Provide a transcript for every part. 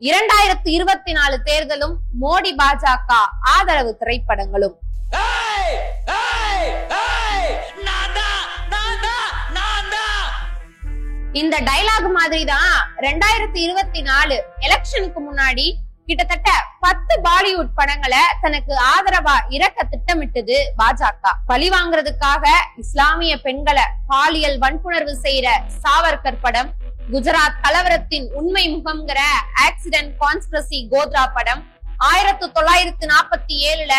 2024 தேர்தலும் மோடி பாஜக ஆதரவு திரைப்படங்களும். இந்த டைலாக் மாதிரி தான் 2024 எலெக்ஷனுக்கு முன்னாடி கிட்டத்தட்ட 10 பாலிவுட் படங்களை தனக்கு ஆதரவா இறக்க திட்டமிட்டது பாஜக. பழி வாங்குறதுக்காக இஸ்லாமிய பெண்களை பாலியல் வன்புணர்வு செய்யற சாவர்கர் படம், குஜராத் கலவரத்தின் உண்மை முகம்ங்கிற ஆக்சிடென்ட் கான்ஸ்பிரசி கோத்ரா படம், 1947ல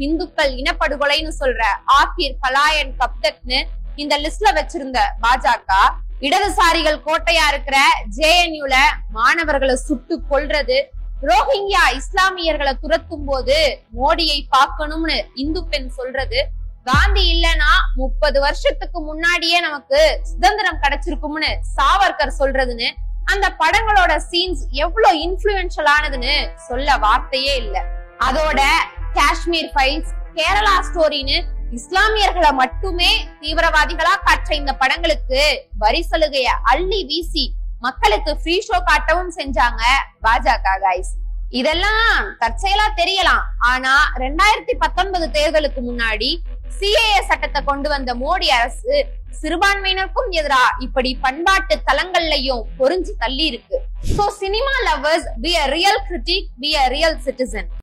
இந்துக்கள் இனப்படுகொலைன்னு சொல்ற ஆகிர் பலாயன் கப்தக்னு இந்த லிஸ்ட்ல வச்சிருந்த பாஜக இடதுசாரிகள் கோட்டையா இருக்கிற JNUல மாணவர்களை சுட்டு கொல்றது, ரோஹிங்கியா இஸ்லாமியர்களை துரத்தும் போது மோடியை பார்க்கணும்னு இந்து பெண் சொல்றது, காந்தி இல்லனா 30 வருஷத்துக்கு முன்னாடியே நமக்கு சுதந்திரம் கிடைச்சிருக்கும்னு சாவர்கர் சொல்றதுன்னு அந்த படங்களோட சீன்ஸ் எவ்வளவு இன்ஃப்ளூயன்ஷியல் ஆனதுன்னு சொல்ல வார்த்தையே இல்ல. அதோட காஷ்மீர் ஃபைல்ஸ், கேரளா ஸ்டோரின்னு இஸ்லாமியர்களை மட்டுமே தீவிரவாதிகளா காற்ற இந்த படங்களுக்கு வரி சலுகைய அள்ளி வீசி மக்களுக்கு ஃப்ரீ ஷோ காட்டவும் செஞ்சாங்க பாஜக கைஸ். இதெல்லாம் தற்செயலா தெரியலாம், ஆனா 2019 தேர்தலுக்கு முன்னாடி CAA சட்டத்தை கொண்டு வந்த மோடி அரசு சிறுபான்மையினருக்கும் எதிரா இப்படி பண்பாட்டு தளங்கள்லயும் பொறிஞ்சு தள்ளி இருக்கு. So cinema lovers, be a real critic, be a real citizen.